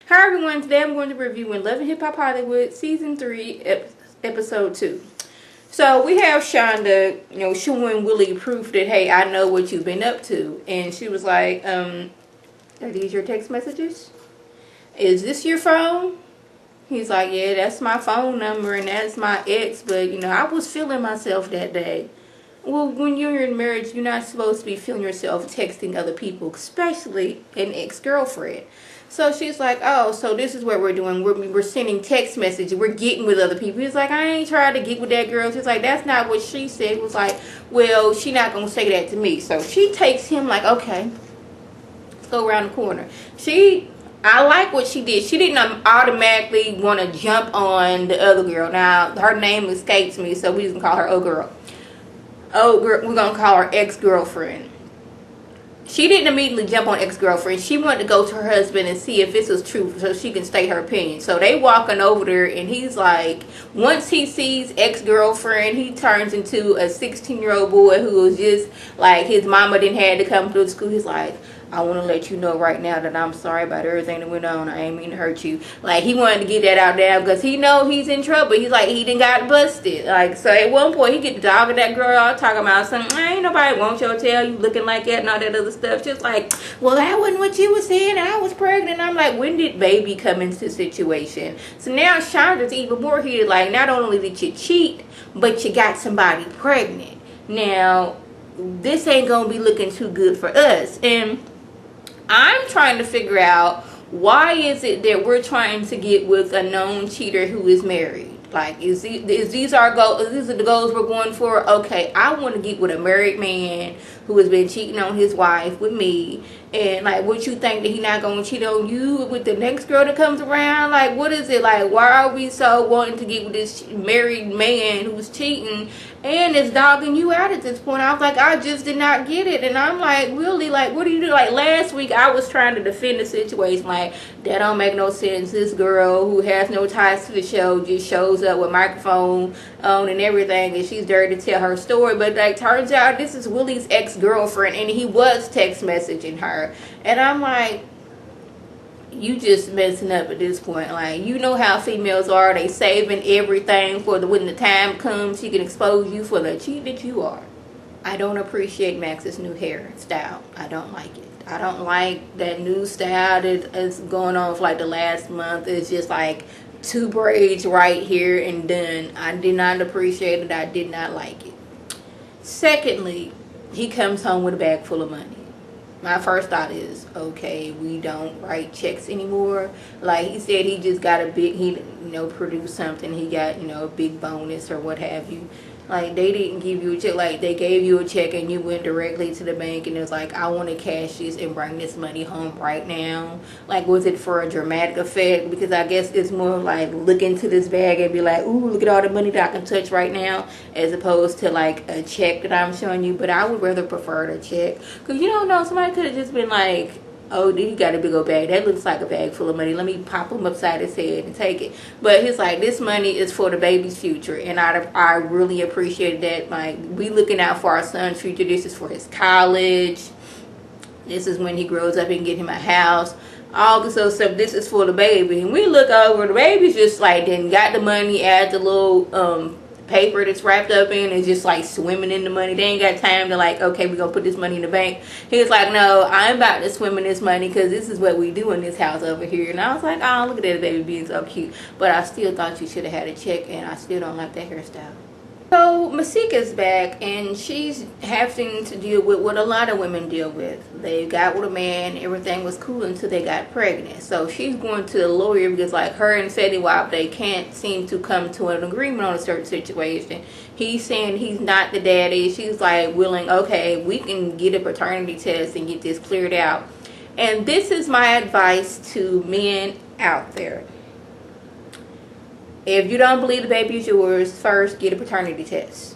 Hi everyone, today I'm going to review In Love and Hip Hop Hollywood Season 3, Episode 2. So we have Shonda, showing Willie proof that, hey, I know what you've been up to. And she was like, are these your text messages? Is this your phone? He's like, yeah, that's my phone number and that's my ex, but, I was feeling myself that day. Well, when you're in marriage, you're not supposed to be feeling yourself texting other people, especially an ex-girlfriend. So she's like, oh, so this is what we're doing. We're sending text messages. We're getting with other people. He's like, I ain't trying to get with that girl. She's like, that's not what she said. It was like, well, she not going to say that to me. So she takes him like, okay, let's go around the corner. I like what she did. She didn't automatically want to jump on the other girl. Now, her name escapes me, so we just call her old girl. Old girl, we're going to call her ex-girlfriend. She didn't immediately jump on ex-girlfriend. She wanted to go to her husband and see if this was true so she can state her opinion. So they walking over there and he's like, once he sees ex-girlfriend, he turns into a 16-year-old boy who was just like, his mama didn't have to come through school. He's like, I want to let you know right now that I'm sorry about everything that went on. I ain't mean to hurt you. Like, he wanted to get that out there because he know he's in trouble. He's like, he done got busted. Like, so at one point, he get the dog of that girl talking about something. Ain't nobody want your tail. You looking like that and all that other stuff. Just like, well, that wasn't what you was saying. I was pregnant. I'm like, when did baby come into the situation? So now Shonda's even more heated. Like, not only did you cheat, but you got somebody pregnant. Now, this ain't going to be looking too good for us. And I'm trying to figure out, why is it that we're trying to get with a known cheater who is married? Like, is these our goals? These are the goals we're going for? Okay, I want to get with a married man who has been cheating on his wife with me. And like, what you think that he not going to cheat on you with the next girl that comes around? Like, what is it? Like, why are we so wanting to get with this married man who's cheating and is dogging you out at this point? I was like, I just did not get it. And I'm like, really? Like, what do you do? Like, last week I was trying to defend the situation. Like, that don't make no sense. This girl who has no ties to the show just shows up with microphone on and everything, and she's there to tell her story. But like, turns out this is Willie's ex-girlfriend, and he was text messaging her. And I'm like, you just messing up at this point. Like, you know how females are. They saving everything for when the time comes, she can expose you for the cheat that you are. I don't appreciate Max's new hairstyle. I don't like it. I don't like that new style that is going on for like the last month. It's just like 2 braids right here and done. I did not appreciate it. I did not like it. Secondly, he comes home with a bag full of money. My first thought is, okay, we don't write checks anymore. Like, he said he just got a big, produced something. He got, a big bonus or what have you. Like, they didn't give you a check. Like, they gave you a check and you went directly to the bank and it was like, I want to cash this and bring this money home right now. Like, was it for a dramatic effect? Because I guess it's more like, look into this bag and be like, ooh, look at all the money that I can touch right now, as opposed to like a check that I'm showing you. But I would rather prefer the check. Because you don't know, somebody could have just been like, oh, he got a big old bag. That looks like a bag full of money. Let me pop him upside his head and take it. But he's like, this money is for the baby's future. And I really appreciated that. Like, we looking out for our son's future. This is for his college. This is when he grows up and get him a house. All this other stuff. This is for the baby. And we look over, the baby's just like, then got the money, add the little paper that's wrapped up in, and just like swimming in the money. They ain't got time to like, okay, we're gonna put this money in the bank. He's like, no, I'm about to swim in this money because this is what we do in this house over here. And I was like, oh, look at that baby being so cute. But I still thought you should have had a check, and I still don't like that hairstyle. So Masika's back, and she's having to deal with what a lot of women deal with. They got with a man, everything was cool until they got pregnant. So she's going to the lawyer because like her and Fetty Wap, they can't seem to come to an agreement on a certain situation. He's saying he's not the daddy. She's like willing, okay, we can get a paternity test and get this cleared out. And this is my advice to men out there. If you don't believe the baby is yours, first get a paternity test.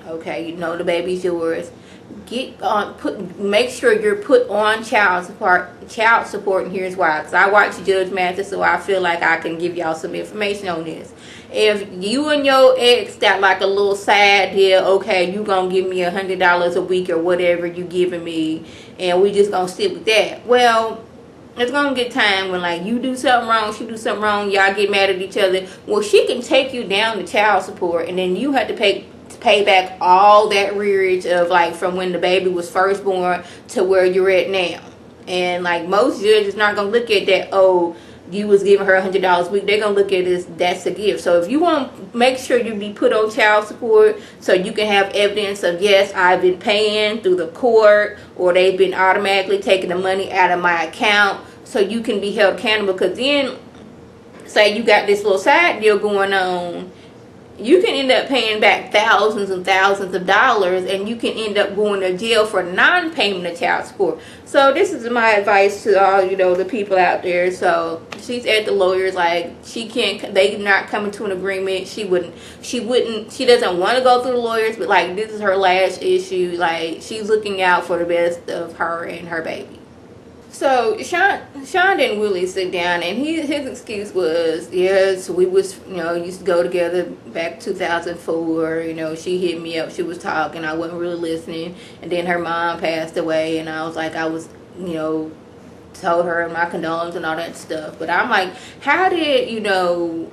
Okay, you know the baby's yours. Make sure you're put on child support, and here's why. Because I watch Judge Mathis, so I feel like I can give y'all some information on this. If you and your ex got like a little side deal, okay, you gonna give me $100 a week or whatever you giving me, and we just gonna sit with that. Well, It's gonna get time when like you do something wrong, she do something wrong, y'all get mad at each other. Well, she can take you down to child support, and then you have to pay back all that rearage of like from when the baby was first born to where you're at now. And like most judges not gonna look at that, oh, you was giving her $100 a week. They're gonna look at this, that's a gift. So if you want to make sure you be put on child support so you can have evidence of, yes, I've been paying through the court, or they've been automatically taking the money out of my account, so you can be held accountable. Because then say you got this little side deal going on, you can end up paying back thousands and thousands of dollars, and you can end up going to jail for non-payment of child support. So this is my advice to all, you know, the people out there. So she's at the lawyers, like she can't, they not coming to an agreement. She doesn't want to go through the lawyers, but like this is her last issue. Like she's looking out for the best of her and her baby. So Sean and Willie sit down, and his excuse was, yes, we was, you know, used to go together back 2004. You know, she hit me up, she was talking, I wasn't really listening, and then her mom passed away, and I was like, you know, told her my condolences and all that stuff. But I'm like, how did, you know,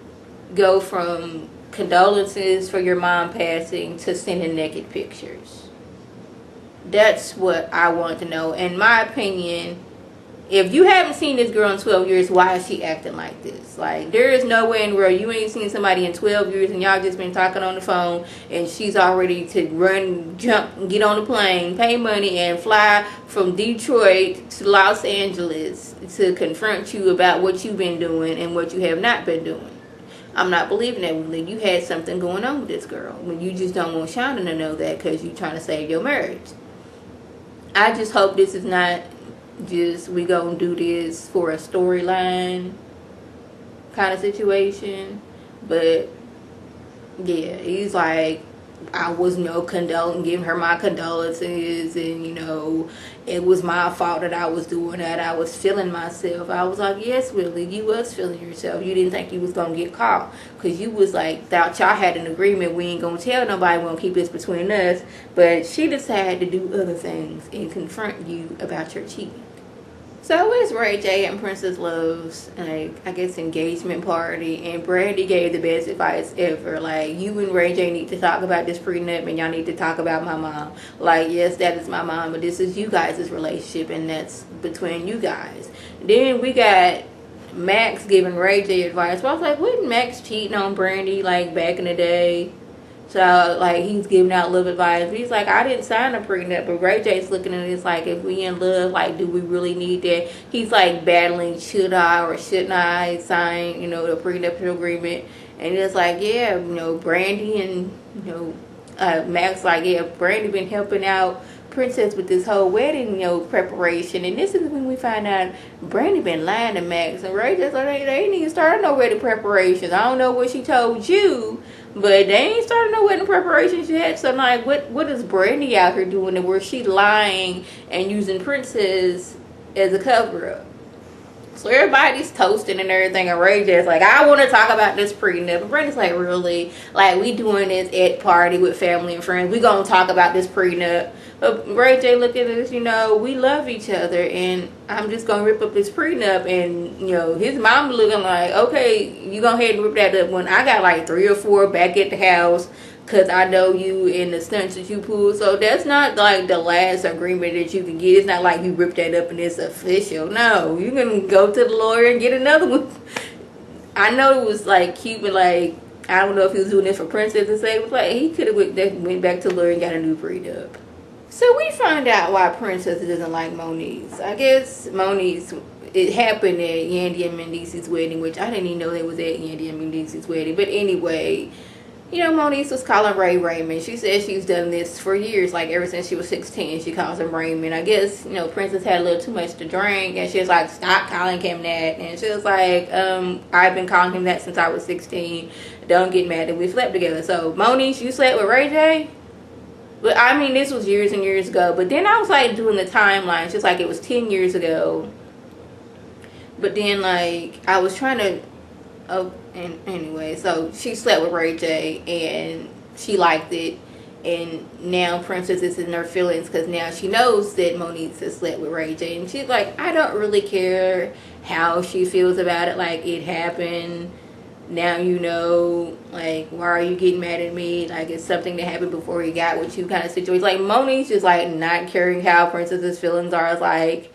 go from condolences for your mom passing to sending naked pictures? That's what I want to know. In my opinion, if you haven't seen this girl in 12 years, why is she acting like this? Like, there is no way in the world you ain't seen somebody in 12 years and y'all just been talking on the phone, and she's already to run, jump, get on the plane, pay money, and fly from Detroit to Los Angeles to confront you about what you've been doing and what you have not been doing. I'm not believing that, Willie. You had something going on with this girl. When you just don't want Shonda to know that because you're trying to save your marriage. I just hope this is not just we gonna do this for a storyline kind of situation. But yeah, he's like, I was giving her my condolences, and you know, it was my fault that I was doing that. I was feeling myself. I was like, yes, Willie, you was feeling yourself. You didn't think you was gonna get caught, because you was like, thought y'all had an agreement, we ain't gonna tell nobody, we gonna keep this between us. But she decided to do other things and confront you about your cheating. So it's Ray J and Princess Love's, like, I guess, engagement party, and Brandy gave the best advice ever. Like, you and Ray J need to talk about this prenup, and y'all need to talk about my mom. Like, yes, that is my mom, but this is you guys' relationship, and that's between you guys. Then we got Max giving Ray J advice. Well, I was like, wasn't Max cheating on Brandy, like, back in the day? So, like, he's giving out love advice. But he's like, I didn't sign a prenup. But Ray J's looking at it like, if we in love, like, do we really need that? He's, like, battling, should I or shouldn't I sign, you know, the prenup agreement? And it's like, yeah, you know, Brandy and, you know, Max, like, yeah, Brandy been helping out Princess with this whole wedding, you know, preparation. And this is when we find out Brandy been lying to Max. And Ray just like, they ain't even started no wedding preparations. I don't know what she told you, but they ain't started no wedding preparations yet. So like, what is Brandy out here doing where she lying and using Princess as a cover up? So everybody's toasting and everything, and Ray J's like, I want to talk about this prenup. And Brandy's like, really? Like, we doing this at party with family and friends. We gonna talk about this prenup. But Ray J looked at us, you know, we love each other, and I'm just gonna rip up this prenup. And you know, his mom looking like, okay, you go ahead and rip that up when I got like 3 or 4 back at the house, because I know you and the stunts that you pulled. So that's not like the last agreement that you can get. It's not like you rip that up and it's official. No, you can go to the lawyer and get another one. I know it was like cute, but like, I don't know if he was doing this for Princess to say, but like, he could have went back to the lawyer and got a new prenup. So we find out why Princess doesn't like Monice. I guess Monice, it happened at Yandy and Mendice's wedding, which I didn't even know they was at Yandy and Mendice's wedding. But anyway, you know, Monice was calling Ray Raymond. She said she's done this for years, like ever since she was 16. She calls him Raymond. I guess, you know, Princess had a little too much to drink, and she was like, stop calling him that. And she was like, I've been calling him that since I was 16. Don't get mad that we slept together. So, Monice, you slept with Ray J? But I mean, this was years and years ago. But then I was like doing the timeline, just like it was 10 years ago. But then like I was trying to, and anyway, so she slept with Ray J and she liked it. And now Princess is in her feelings because now she knows that Monique has slept with Ray J. And she's like, I don't really care how she feels about it. Like, it happened. Now you know. Like, why are you getting mad at me? Like, it's something that happened before he got with you kind of situation. Like, Monique's just like not caring how Princess's feelings are. It's like,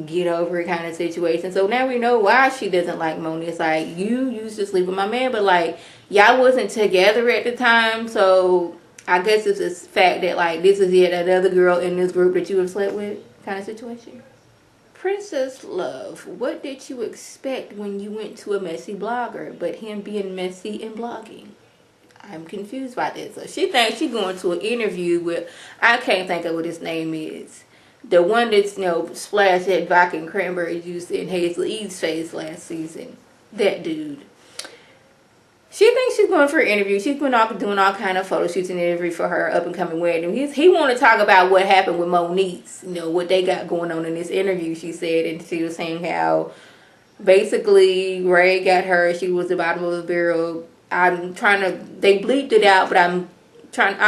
get over it kind of situation. So now we know why she doesn't like Monique. It's like, you used to sleep with my man, but like, y'all wasn't together at the time. So I guess it's this fact that like, this is yet another girl in this group that you have slept with kind of situation. Princess Love, what did you expect when you went to a messy blogger, but him being messy and blogging? I'm confused by this. So she thinks she's going to an interview with, I can't think of what his name is. The one that's, splashed that vodka and cranberry juice in Hazel Eve's face last season. That dude. She thinks she's going for an interview. She's been doing all kind of photo shoots and interview for her up and coming wedding. He want to talk about what happened with MONICE. What they got going on in this interview, she said. And she was saying how basically Ray got her. She was the bottom of the barrel. They bleeped it out, but I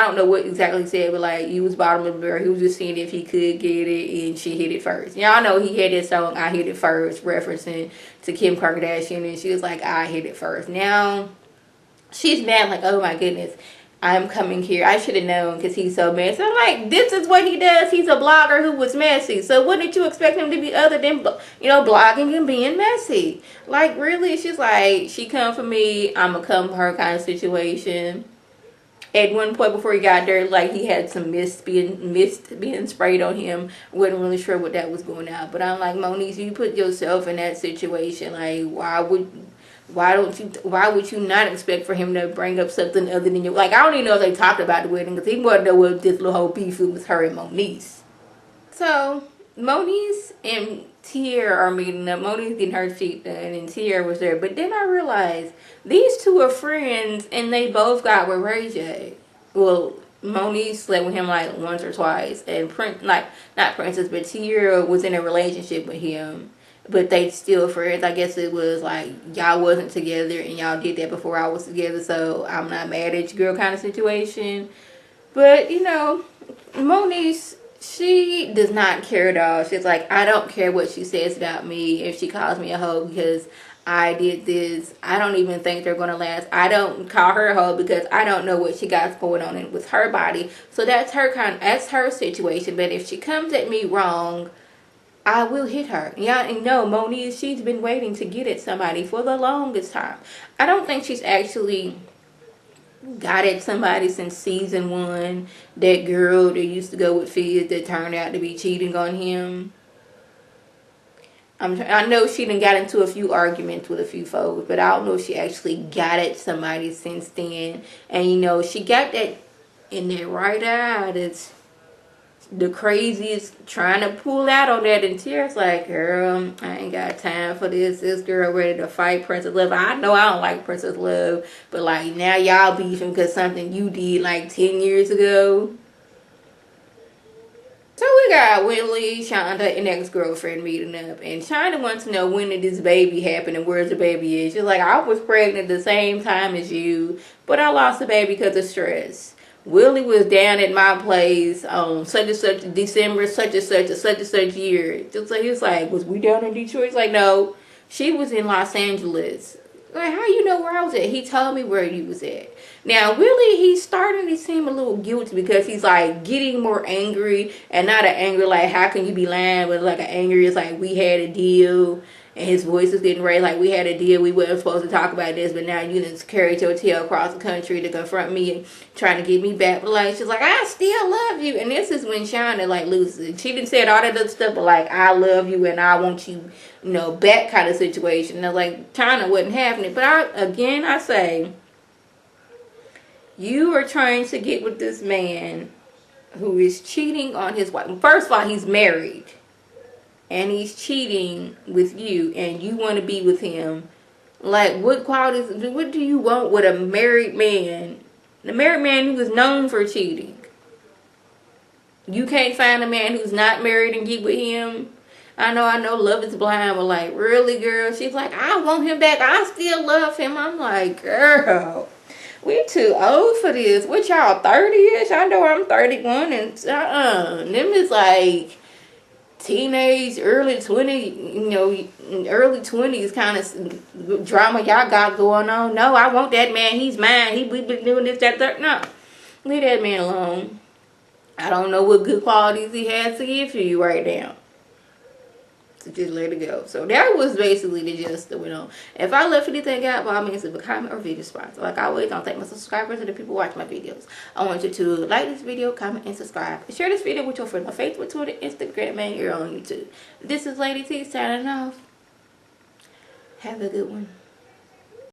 don't know what exactly he said, but like, you was bottom of the barrel. He was just seeing if he could get it, and she hit it first. Y'all know he had this song, I Hit It First, referencing to Kim Kardashian, and she was like, I hit it first. Now, she's mad, like, oh my goodness, I'm coming here. I should have known because he's so messy. I'm like, this is what he does. He's a blogger who was messy. So what did you expect him to be other than, blogging and being messy? Like, really? She's like, she come for me, I'm going to come for her kind of situation. At one point before he got there, like, he had some mist being sprayed on him. Wasn't really sure what that was going out. But I'm like, Monique, you put yourself in that situation. Like, why would you not expect for him to bring up something other than you? Like, I don't even know if they talked about the wedding, because he wanted to know what this little whole beef was her and Moniece. So Moniece and Tierra are meeting up. Moniece getting her cheek done, and Tierra was there. But then I realized these two are friends, and they both got with Ray J. Well, Moniece slept with him like once or twice, and not Princess, but Tierra was in a relationship with him. But they still friends. I guess it was like, y'all wasn't together and y'all did that before I was together, so I'm not mad at you, girl, kind of situation. But, Moniece, she does not care at all. She's like, I don't care what she says about me if she calls me a hoe because I did this. I don't even think they're going to last. I don't call her a hoe because I don't know what she got going on with her body. So that's her situation. But if she comes at me wrong, I will hit her. Yeah, and no, Moniece, she's been waiting to get at somebody for the longest time. I don't think she's actually got at somebody since season 1. That girl that used to go with Fizz that turned out to be cheating on him. I know she done got into a few arguments with a few folks, but I don't know if she actually got at somebody since then. And she got that in that right eye that's the craziest, trying to pull out on that, and Tierra's like, girl, I ain't got time for this. This girl ready to fight Princess Love. I know I don't like Princess Love, but like, now y'all beefing because something you did like 10 years ago. So we got WILLIE, Shonda, and ex-girlfriend meeting up, and Shonda wants to know when did this baby happen and where's the baby is. She's like, I was pregnant the same time as you, but I lost the baby because of stress. WILLIE was down at my place on such and such December, such and such year. Just like, he was like, was we down in Detroit? He's like, no, she was in Los Angeles. Like, how you know where I was at? He told me where you was at. Now, WILLIE, he's starting to seem a little guilty because he's like getting more angry, and not an anger like, how can you be lying? But like an anger is like, we had a deal. And his voice is getting raised like, we had a deal, we weren't supposed to talk about this, but now you done carried your tail across the country to confront me and trying to get me back. But like, she's like, I still love you. And this is when Shonda like loses it. She didn't say all that other stuff, but like, I love you and I want you, back kind of situation. And like, China wasn't having it. But I say, you are trying to get with this man who is cheating on his wife. First of all, he's married. And he's cheating with you, and you want to be with him. Like, what qualities, what do you want with a married man? The married man who is known for cheating. You can't find a man who's not married and get with him. I know, love is blind, but like, really, girl? She's like, I want him back. I still love him. I'm like, girl. We too old for this. What y'all 30ish? I know I'm 31 and them is like teenage, early 20, early 20s kind of drama y'all got going on. No, I want that man. He's mine. We been doing this, that. No, leave that man alone. I don't know what good qualities he has to give to you right now. So just let it go. So that was basically the gist that went on. If I left anything out, by all means, leave a comment or video sponsor. Like always, don't thank my subscribers and the people watching my videos. I want you to like this video, comment, and subscribe. And share this video with your friends on Facebook, Twitter, Instagram, and here on YouTube. This is Lady T signing off. Have a good one.